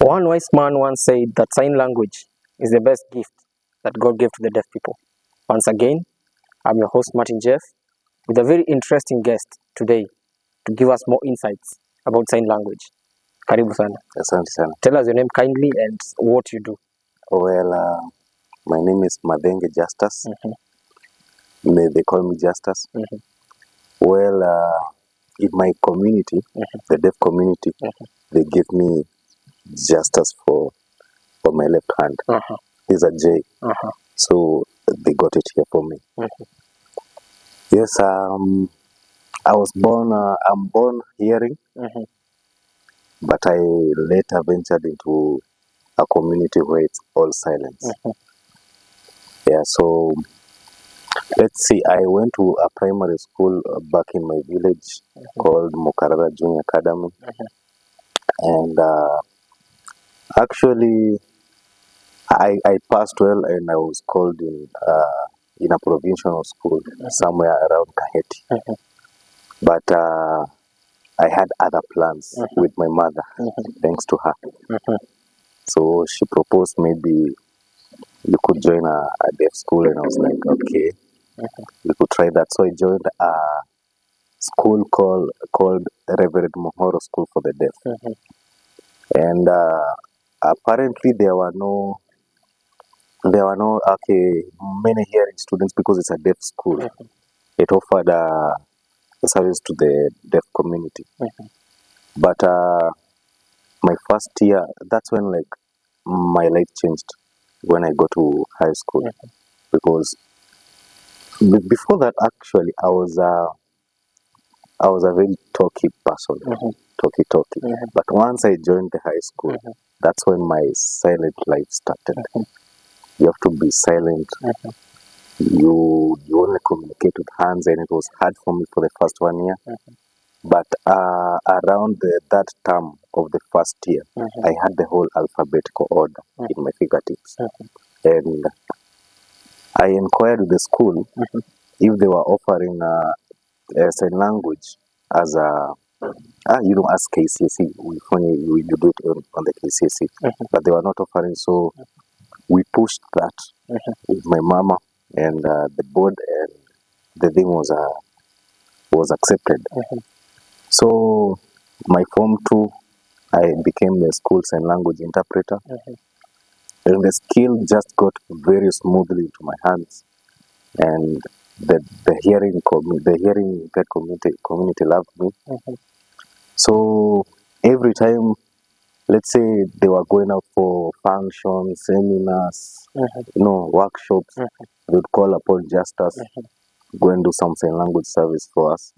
One wise man once said that sign language is the best gift that God gave to the deaf people. Once again, I'm your host Martin Jeff with a very interesting guest today to give us more insights about sign language. Karibu sana. Asante sana. Tell us your name kindly and what you do. Well, my name is Madenge Justus. May they call me Justus. Well, in my community, the deaf community, they give me Justus for my left hand. It's a J. So they got it here for me. Yes, I was born, I'm born hearing, but I later ventured into a community where it's all silence. Yeah, so let's see, I went to a primary school back in my village called Mokarara Junior Academy. And actually, I passed well and I was called in a provincial school somewhere around Kaheti. But I had other plans with my mother, thanks to her. So she proposed maybe you could join a deaf school, and I was like, okay, we could try that. So I joined a school called Reverend Mohoro School for the Deaf. And apparently there were no many hearing students because it's a deaf school. It offered a service to the deaf community. But my first year, that's when like my life changed when I got to high school. Because before that, actually, I was a very talky person, talky. But once I joined the high school, that's when my silent life started. You have to be silent. You only communicate with hands, and it was hard for me for the first 1 year. But around that term of the first year, I had the whole alphabetical order in my fingertips. And I inquired with the school if they were offering sign language as as KCSE. We do it on the KCSE, but they were not offering. So we pushed that with my mama and the board, and the thing was accepted. So my Form 2, I became the school sign language interpreter, and the skill just got very smoothly into my hands. And the hearing impaired community loved me. So every time, let's say they were going out for functions, seminars, workshops, they would call upon Justus, go and do some sign language service for us.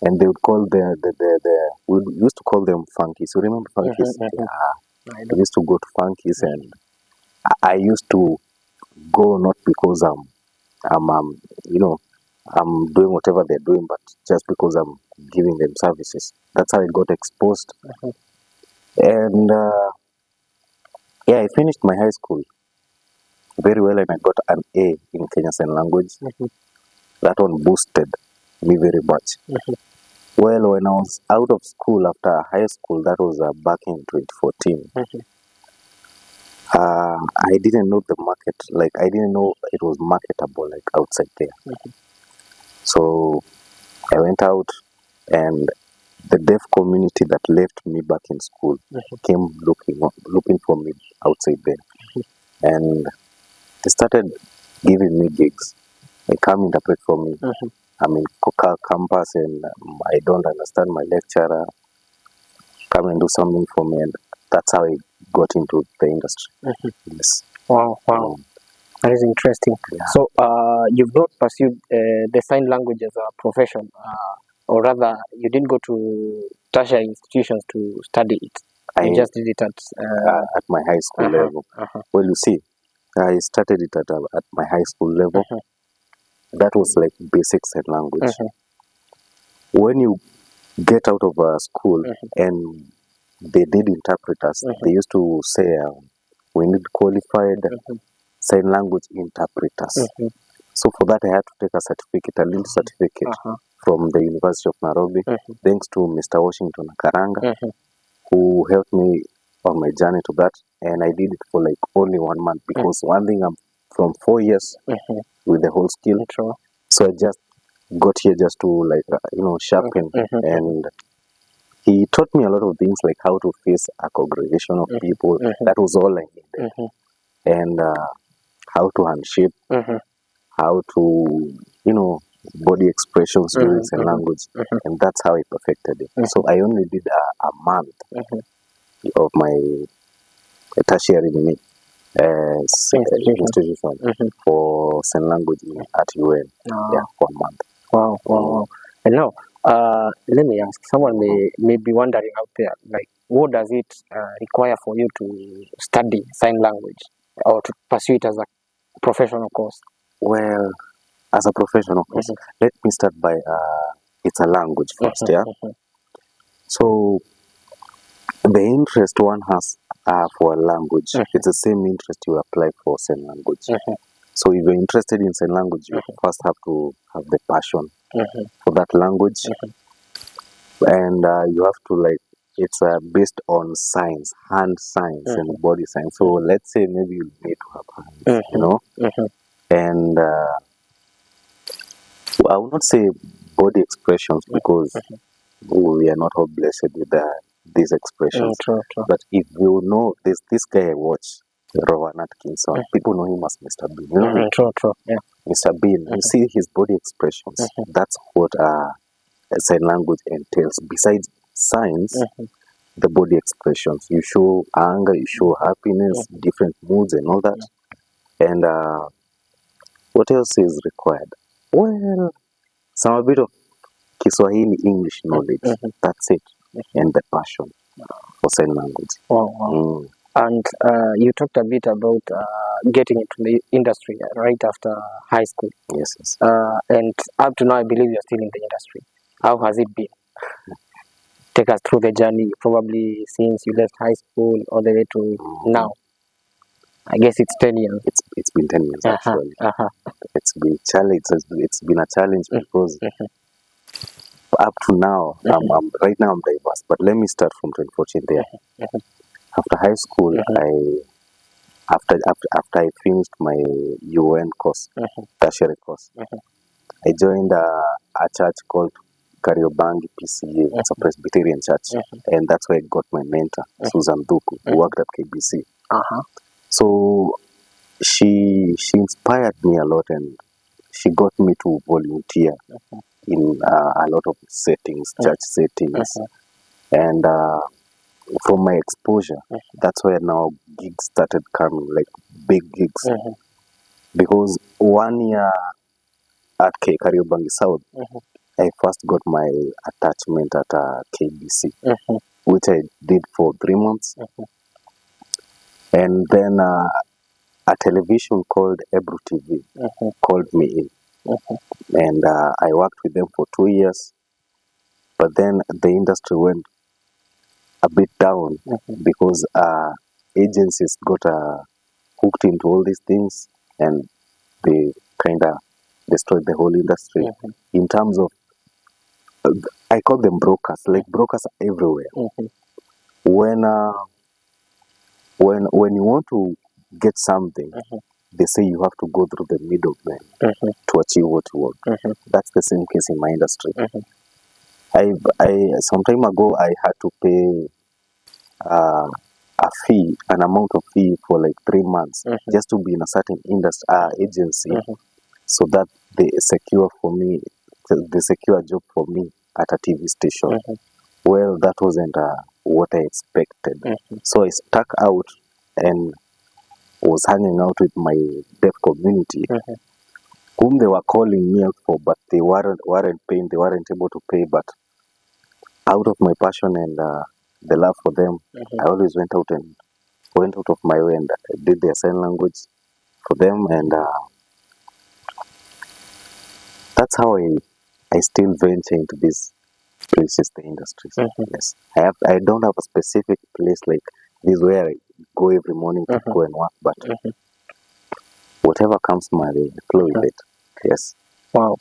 And they would call we used to call them funkies. You remember funkies? We used to go to funkies, and I used to go not because I'm doing whatever they're doing, but just because I'm giving them services. That's how I got exposed. And I finished my high school very well, and I got an A in Kenya Sign Language. That one boosted me very much. Well, when I was out of school after high school, that was back in 2014. I didn't know the market, like I didn't know it was marketable like outside there. So I went out, and the deaf community that left me back in school came looking for me outside there. And they started giving me gigs. They come interpret for me. I'm in Koka campus, and I don't understand my lecturer. Come and do something for me, and that's how I got into the industry. Yes. Wow. That is interesting. Yeah. So you've not pursued the sign language as a profession, or rather, you didn't go to tertiary institutions to study it. You just did it at my high school level. Well, you see, I started it at my high school level. That was like basic sign language. When you get out of school and they did interpreters, they used to say we need qualified sign language interpreters. So for that, I had to take a little certificate from the University of Nairobi, thanks to Mr. Washington Karanga, who helped me on my journey to that, and I did it for like only 1 month because one thing, I'm from 4 years with the whole skill, True. so I just got here just to like sharpen, and he taught me a lot of things like how to face a congregation of people. That was all I needed, and how to handshake, how to body expressions during sign language, and that's how I perfected it. So I only did a month of my tertiary institution for sign language at UN. Yeah, 1 month. Wow. And now, let me ask. Someone may be wondering out there, like, what does it require for you to study sign language or to pursue it as a professional course? Well, as a professional course, let me start by it's a language first. Yeah. So the interest one has for a language, it's the same interest you apply for sign language. So if you're interested in sign language, you first have to have the passion for that language, and you have to like, it's based on signs, hand signs and body signs. So let's say maybe you need to have hands, and I would not say body expressions because we are not all blessed with these expressions. True. But if you know this guy I watch, Rowan Atkinson, people know him as Mr. Bean. You know him? True. Yeah. Mr. Bean, you see his body expressions. That's what sign language entails. Besides signs, the body expressions. You show anger, you show happiness, different moods and all that. And what else is required? Well, a bit of Kiswahili English knowledge. That's it. And the passion for sign language. Wow. And you talked a bit about getting into the industry right after high school. Yes. And up to now, I believe you're still in the industry. How has it been? Take us through the journey, probably since you left high school all the way to now. I guess it's 10 years. It's been 10 years actually. It's been challenge. It's been a challenge because up to now, I'm right now I'm diverse. But let me start from 2014 there. After high school, after I finished my UN course, tertiary course, I joined a church called Kariobangi PCA. It's a Presbyterian church, and that's where I got my mentor, Susan Duku, who worked at KBC. So she inspired me a lot, and she got me to volunteer in a lot of settings, church settings, and from my exposure, that's where now gigs started coming, like big gigs. Because 1 year at Kariobangi South, I first got my attachment at KBC, which I did for 3 months. And then a television called Ebru TV called me in. And I worked with them for 2 years. But then the industry went a bit down because agencies got hooked into all these things, and they kind of destroyed the whole industry in terms of I call them brokers. Like brokers are everywhere. When you want to get something, they say you have to go through the middleman to achieve what you want. That's the same case in my industry. I some time ago I had to pay a fee, an amount of fee for like 3 months just to be in a certain industry agency, so that they secure a job for me at a TV station. Well, that wasn't what I expected. So I stuck out and was hanging out with my deaf community, whom they were calling me out for, but they weren't paying. They weren't able to pay. But out of my passion and the love for them, I always went out of my way and did their sign language for them, and that's how I still venture into these places, the industries. Yes, I don't have a specific place like this where I go every morning to go and work, but whatever comes my way, I flow with it. Yes. Wow.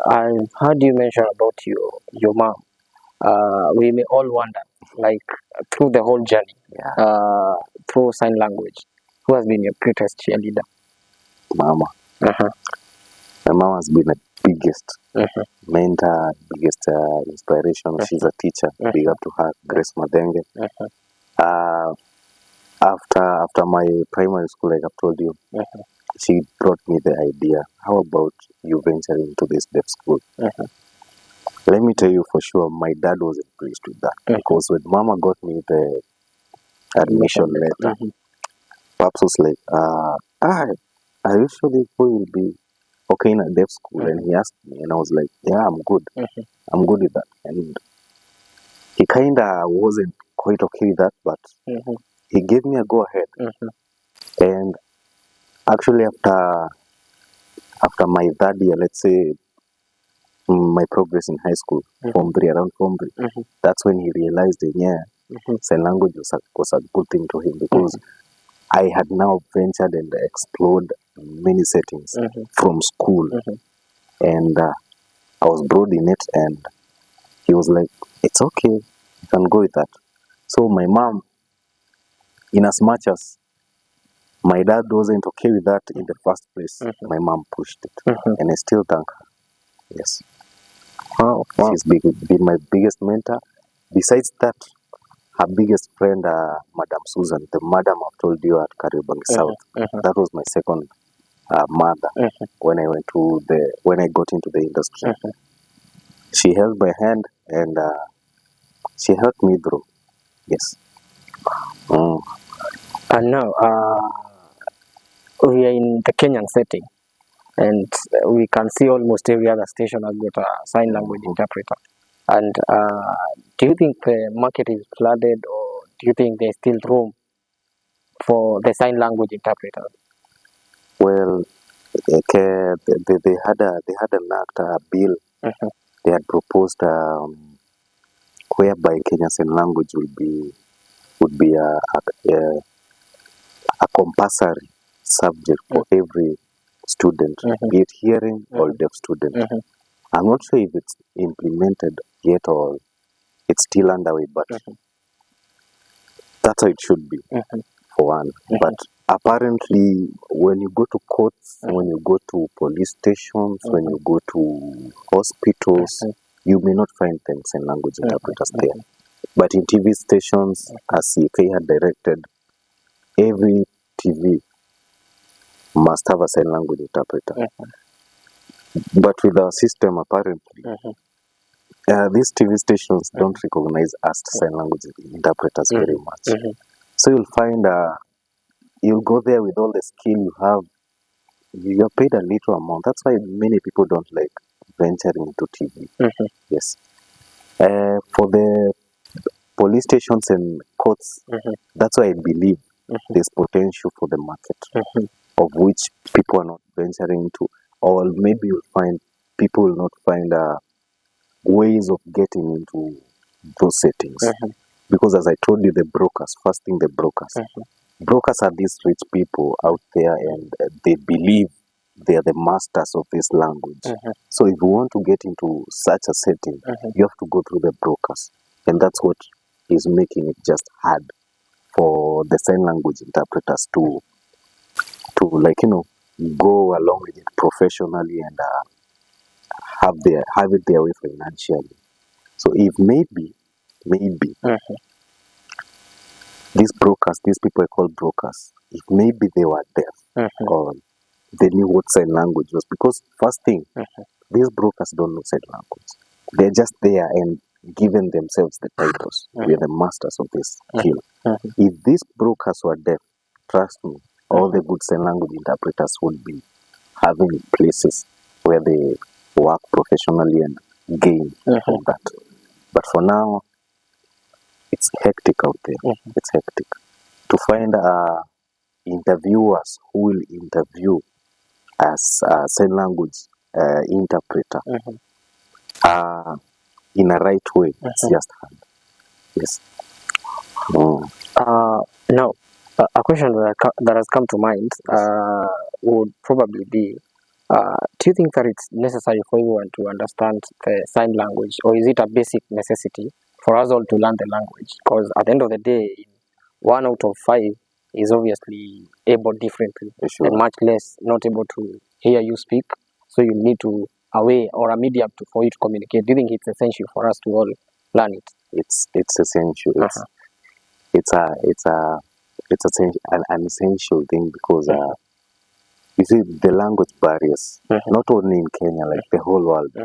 I've heard you mention about your mom. We may all wonder, like through the whole journey, Yeah. through sign language, who has been your greatest cheerleader? Mama. Uh-huh. My mom has been the biggest Uh-huh. mentor, biggest inspiration. She's a teacher. Big up to her, Grace Madenge. Uh-huh. Uh, after my primary school, like I've told you, Uh-huh. she brought me the idea. How about you venture into this deaf school? Uh-huh. Let me tell you for sure, my dad wasn't pleased with that because when Mama got me the admission letter, Pops was like, are you sure this boy will be okay in a deaf school? And he asked me, and I was like, yeah, I'm good. I'm good with that. And he kind of wasn't quite okay with that, but he gave me a go ahead. And actually, after my third year, let's say my progress in high school, Form 3, around Form 3, that's when he realized that, sign language was a good thing to him because I had now ventured and explored many settings from school. And I was broad in it, and he was like, it's okay, you can go with that. So my mom, in as much as my dad wasn't okay with that in the first place, my mom pushed it. And I still thank her. Yes. Wow. She's been my biggest mentor. Besides that, her biggest friend, Madam Susan, the madam I've told you at Kariobangi South, that was my second mother when I got into the industry. She held my hand and she helped me through. Yes. And now we are in the Kenyan setting, and we can see almost every other station has got a sign language interpreter. And do you think the market is flooded, or do you think there's still room for the sign language interpreter? Well, they had an act, a bill. They had proposed whereby Kenya Sign Language would be a compulsory subject for every student, be it hearing or deaf student. I'm not sure if it's implemented yet or it's still underway, but that's how it should be, for one. But apparently, when you go to courts, when you go to police stations, when you go to hospitals, you may not find them sign language interpreters there. But in TV stations, as CK had directed, every TV must have a sign language interpreter. But with our system, apparently, these TV stations don't recognize us sign language interpreters very much. So you'll find you'll go there with all the skill you have. You're paid a little amount. That's why many people don't like venturing into TV. Yes. For the police stations and courts, that's why I believe there's potential for the market, of which people are not venturing into, or maybe you'll find people will not find ways of getting into those settings. Because as I told you, the brokers, first thing, the brokers. Brokers are these rich people out there, and they believe they are the masters of this language. So if you want to get into such a setting, you have to go through the brokers. And that's what is making it just hard for the sign language interpreters to go along with it professionally and have it their way financially. So if maybe these brokers, these people are called brokers, if maybe they were deaf or they knew what sign language was, because first thing, these brokers don't know sign language. They're just there and given themselves the titles. We are the masters of this field. If these brokers were deaf, trust me, all the good sign language interpreters would be having places where they work professionally and gain from that. But for now, it's hectic out there. It's hectic. To find interviewers who will interview as a sign language interpreter in a right way, it's just hard. Yes. Now, a question that has come to mind would probably be, do you think that it's necessary for everyone to understand the sign language, or is it a basic necessity for us all to learn the language, because at the end of the day, 1 out of 5 is obviously able differently, Sure. and much less not able to hear you speak. So you need to a way or a medium for you to communicate. Do you think it's essential for us to all learn it? It's essential. Uh-huh. It's an essential thing because you see the language barriers, not only in Kenya, like the whole world.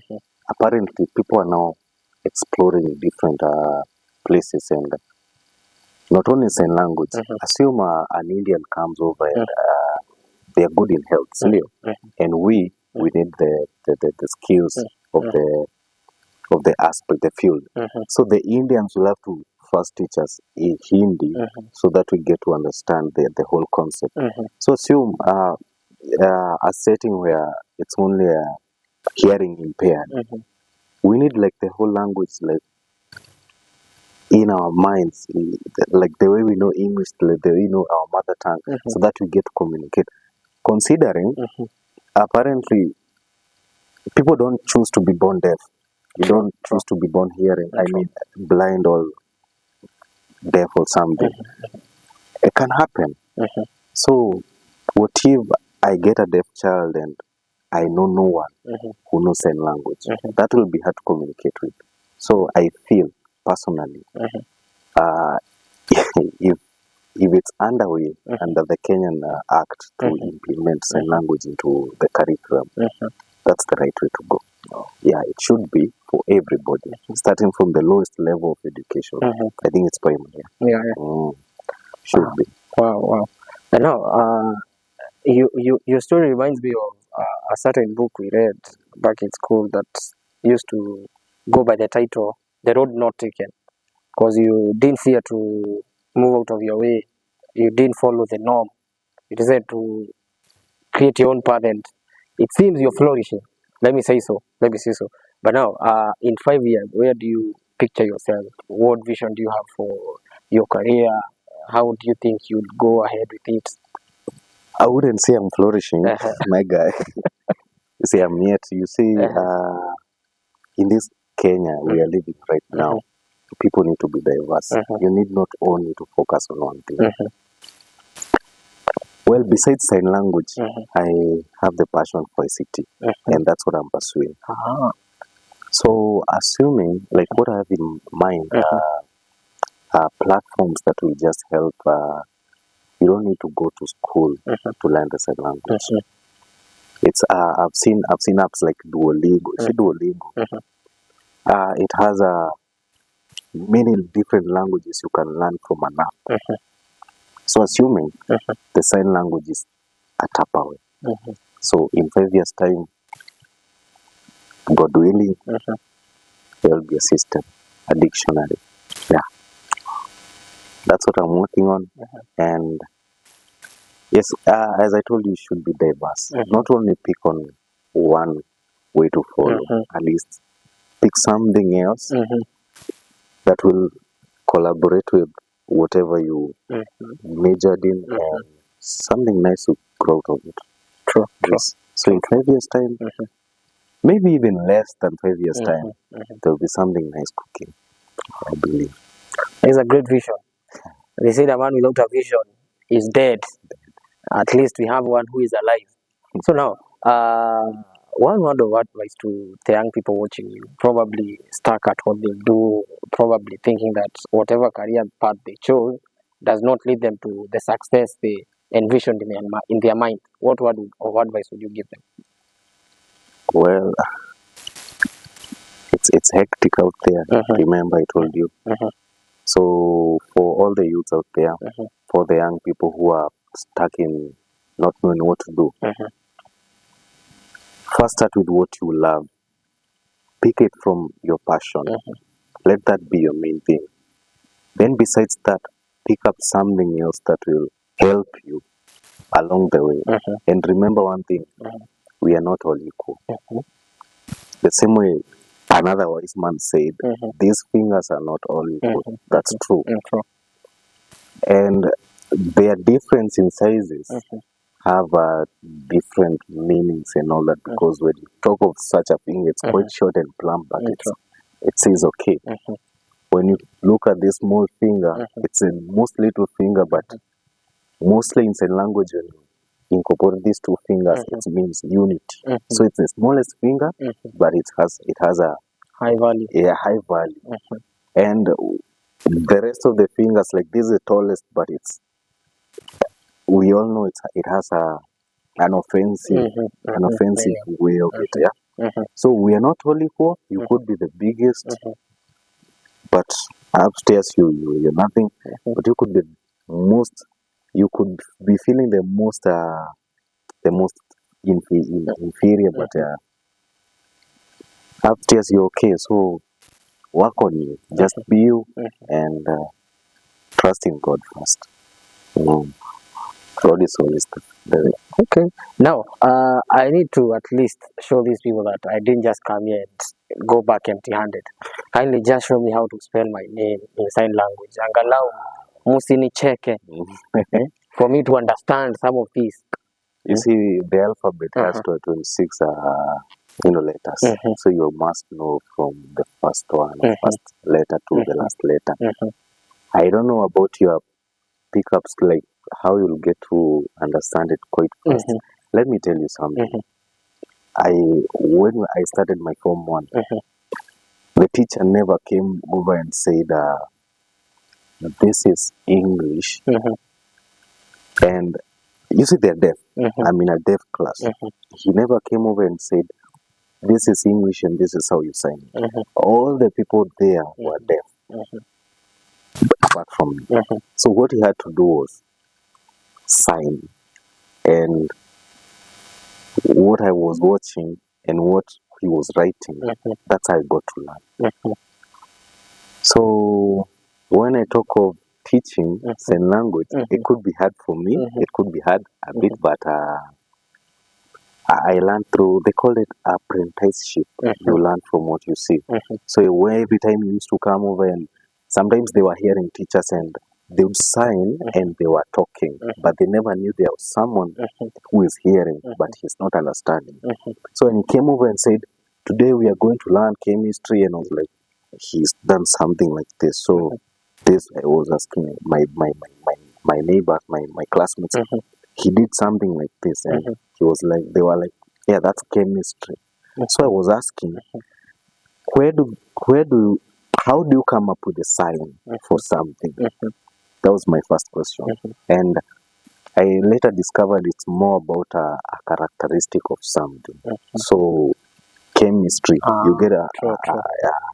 Apparently, people are now exploring different places, and not only sign language. Assume an Indian comes over and they are good in health, and we need the skills of the aspect, the field. So the Indians will have to first teach us in Hindi so that we get to understand the whole concept. So assume a setting where it's only hearing impaired. We need like the whole language, like in our minds, like the way we know English, like the way we know our mother tongue, so that we get to communicate. Considering, apparently, people don't choose to be born deaf. You don't choose to be born hearing. I mean, blind or deaf or something. It can happen. So, what if I get a deaf child and I know no one who knows sign language? That will be hard to communicate with. So, I feel personally, if it's underway under the Kenyan Act to implement sign language into the curriculum, that's the right way to go. Yeah, it should be for everybody, starting from the lowest level of education. I think it's primary. Should be. Wow. And now, your story reminds me of a certain book we read back in school that used to go by the title "The Road Not Taken," because you didn't fear to move out of your way, you didn't follow the norm, you decided to create your own path, and it seems you're flourishing. Let me say so. But now, in 5 years, where do you picture yourself? What vision do you have for your career? How do you think you'd go ahead with it? I wouldn't say I'm flourishing, my guy. You see, I'm yet. You see, in this Kenya we are living right now, people need to be diverse. You need not only to focus on one thing. Well, besides sign language, I have the passion for ICT, and that's what I'm pursuing. So, assuming, like what I have in mind, platforms that will just help. You don't need to go to school to learn the sign language. It's I've seen apps like Duolingo. It has many different languages you can learn from an app. So assuming the sign language is a tap away. So in 5 years' time, God willing, there will be a system, a dictionary. Yeah. That's what I'm working on. And yes, as I told you, should be diverse. Not only pick on one way to follow, at least pick something else that will collaborate with whatever you majored in, and something nice to grow out of it. True. Yes. So in 5 years' time, maybe even less than 5 years' time, there will be something nice cooking, I believe. It's a great vision. They say the man without a vision is dead. At least we have one who is alive. So now, one word of advice to the young people watching you, probably stuck at what they do, probably thinking that whatever career path they chose does not lead them to the success they envisioned in their mind. What word of advice would you give them? Well, it's hectic out there. Remember, I told you. So for all the youths out there, for the young people who are stuck in not knowing what to do, first start with what you love. Pick it from your passion. Let that be your main thing. Then besides that, pick up something else that will help you along the way. And remember one thing, we are not all equal. The same way another wise man said, these fingers are not all equal. That's true. And their difference in sizes have different meanings and all that, because when you talk of such a thing, it's quite short and plump, but it says okay. when you look at this small finger, it's a most little finger, but mostly in sign language, when you incorporate these two fingers, it means unity. So it's the smallest finger, but it has a high value. high value. And the rest of the fingers, like this is the tallest, but we all know it has an offensive way of it. Yeah. So we are not all equal. You could be the biggest, but upstairs you're nothing. But you could be most. You could be feeling the most inferior, but upstairs you're okay. So work on you. Just be you and trust in God first. God is always the way. Okay. Now, I need to at least show these people that I didn't just come here and go back empty-handed. Kindly just show me how to spell my name in sign language. Angalau musinicheke. For me to understand some of these. You see, the alphabet has 26 letters. So you must know from the first one, first letter to the last letter. I don't know about your pickups, like how you'll get to understand it quite fast. Let me tell you something. When I started my Form 1, the teacher never came over and said, this is English. And you see, they're deaf. I'm in a deaf class. He never came over and said, this is English and this is how you sign it. All the people there were deaf, apart from me. So what he had to do was sign. And what I was watching and what he was writing, that's how I got to learn. So when I talk of teaching sign language, it could be hard for me, it could be hard a bit, but I learned through, they call it apprenticeship. You learn from what you see. So every time you used to come over, and sometimes they were hearing teachers and they would sign and they were talking, but they never knew there was someone who is hearing, but he's not understanding. So when he came over and said, today we are going to learn chemistry, and I was like, he's done something like this. So this, I was asking my neighbors, my classmates, he did something like this, and he was like, they were like, yeah, that's chemistry. So I was asking, how do you come up with a sign for something? That was my first question. And I later discovered it's more about a characteristic of something. So chemistry, you get a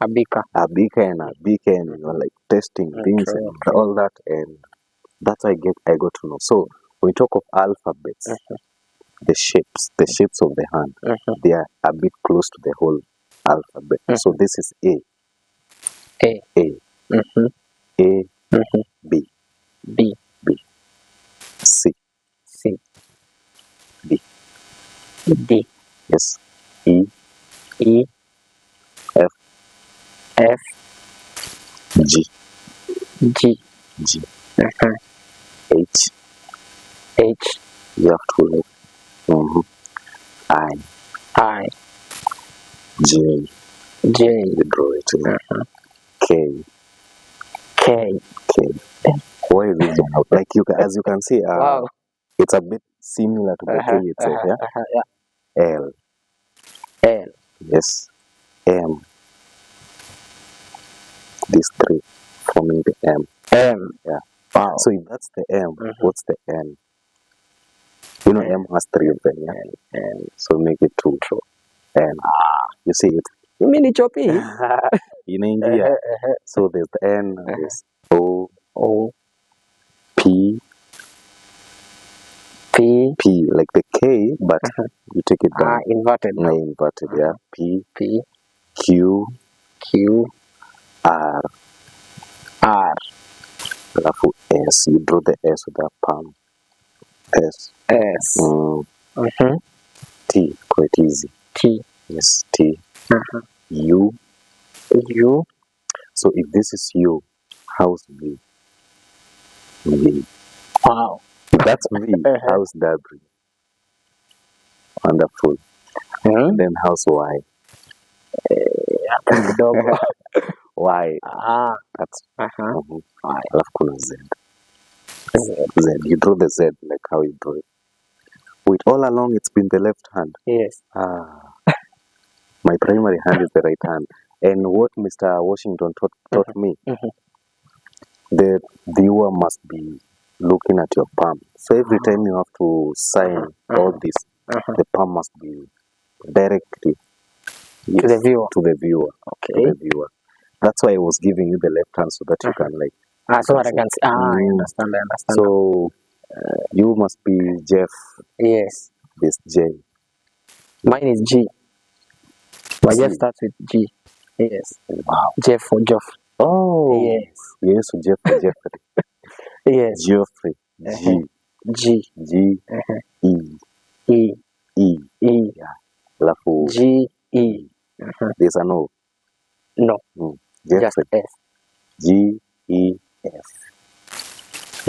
beaker and a beacon, like testing things and all that, and that's how I got to know. So when we talk of alphabets, the shapes of the hand, they are a bit close to the whole alphabet. So this is A, B, C, D, yes, E, F, G, H, you have to look, I, J, you draw it in, K. Why is this one out? Like as you can see, Wow. it's a bit similar to the K itself, yeah? L. Yes. M. These three forming the M. Yeah. Wow. So if that's the M, what's the N? You know, M has three of them, yeah? And so make it two. N. You see it? You mean it's choppy? In India. So there's the N, there's O, P, like the K, but you take it down. Inverted. Inverted, yeah. P, Q, R. Alafu S. You draw the S with the palm. S. T. Quite easy. Yes, T. U. So if this is U, how's V? Wow. If that's V, how's W? Wonderful. Then how's Y? Y. Ah, That's uh-huh. Y. alafu kuna Z. Z. Z. You draw the Z like how you draw it. Wait, all along it's been the left hand. Yes. My primary hand is the right hand. And what Mr. Washington taught me, the viewer must be looking at your palm. So every time you have to sign all this, the palm must be directly To the viewer. To the viewer. Okay. To the viewer. That's why I was giving you the left hand so that you can like. So that I can see. I understand. So you must be Jeff. Yes. This J. Mine is G. My G. Jeff starts with G. Yes. Wow. Jeff for Jeff. Oh. Yes. Yes, Jeff for Jeffrey. Yes. Geoffrey. G. G. G. E. E. E. E. Yeah. Alafu. G. E. There's an O. No. Jeffrey. Just F. G. E. F.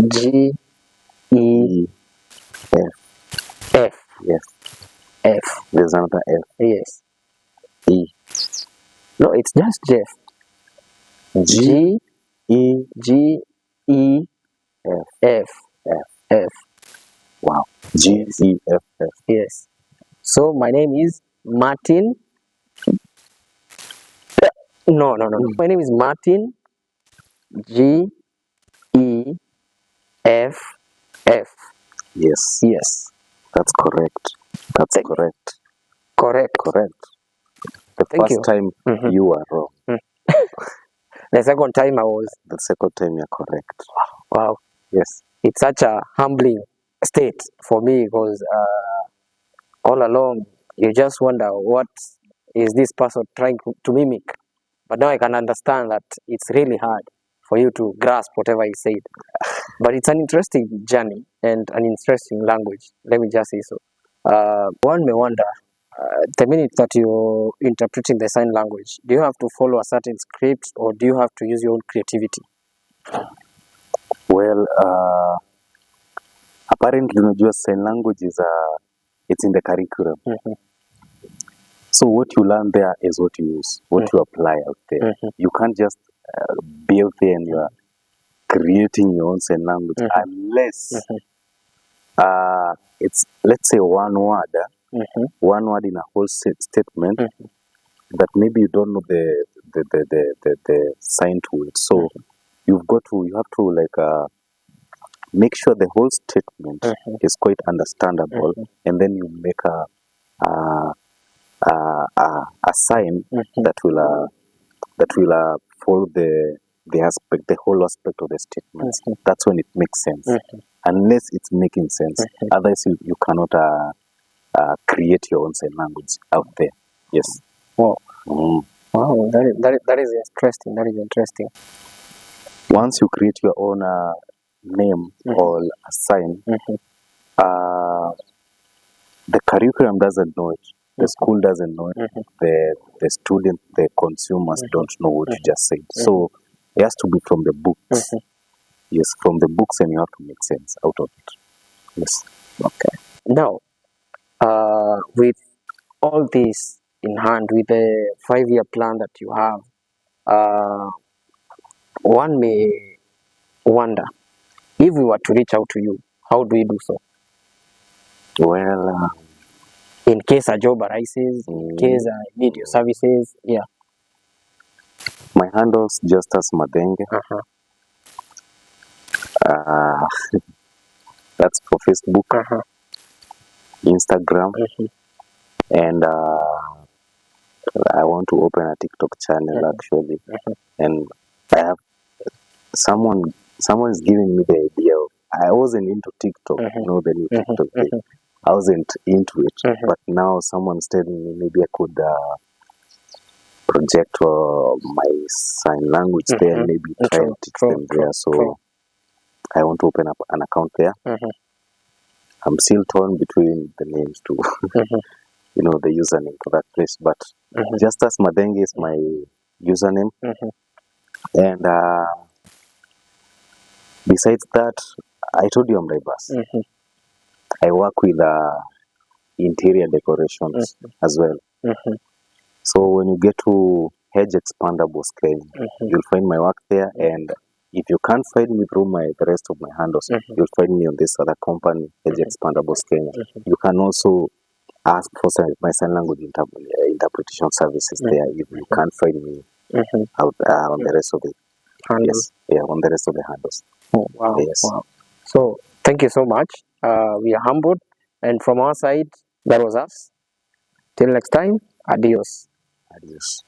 G. E. F. F. Yes. F. There's another F. Yes. E. No, it's just Jeff. G. E. G. E. F. F. F. F. Wow. G. E. F. F. Yes. So my name is Martin. No. My name is Martin. G. E. F. F. Yes. Yes. That's correct. That's correct. Correct. Correct. The Thank first you. time you were wrong. The second time I was. The second time you're correct. Wow. Yes. It's such a humbling state for me because all along you just wonder what is this person trying to mimic. But now I can understand that it's really hard for you to grasp whatever he said. But it's an interesting journey and an interesting language. Let me just say so. One may wonder, the minute that you're interpreting the sign language, do you have to follow a certain script or do you have to use your own creativity? Well, apparently, unajua sign language is it's in the curriculum. So what you learn there is what you use, what you apply out there. You can't just be out there and you are creating your own sign language unless it's, let's say, one word in a whole statement that maybe you don't know the sign to it. So you have to like make sure the whole statement is quite understandable, and then you make a sign that will follow the whole aspect of the statement. That's when it makes sense. Unless it's making sense, otherwise you cannot create your own sign language out there. Yes. Wow. Wow, that is interesting. That is interesting. Once you create your own name or a sign, the curriculum doesn't know it. The school doesn't know it. The student, the consumers don't know what you just said. So it has to be from the books. Yes, from the books, and you have to make sense out of it. Yes. Okay. Now, with all this in hand, with the 5-year plan that you have, one may wonder, if we were to reach out to you, how do we do so? Well, in case a job arises, in case I need your services, yeah. My handle's Justus Madenge. That's for Facebook, Instagram, and I want to open a TikTok channel actually, and I have someone is giving me the idea of, I wasn't into TikTok, the new TikTok thing. I wasn't into it, but now someone's telling me maybe I could project my sign language there, and maybe try and teach them there. So I want to open up an account there. I'm still torn between the names to, the username for that place, but Justus Madenge is my username. And besides that, I told you I'm diverse. I work with interior decorations as well. So when you get to Hedge Expandables Kenya. You'll find my work there, and if you can't find me through the rest of my handles, you'll find me on this other company, Hedge Expandables Kenya. You can also ask for my sign language interpretation services there if you can't find me out on the rest of the Handles. yes, yeah, on the rest of the handles. Oh, wow. Yes. Wow. So thank you so much. We are humbled, and from our side, that was us. Till next time, adios. Adios.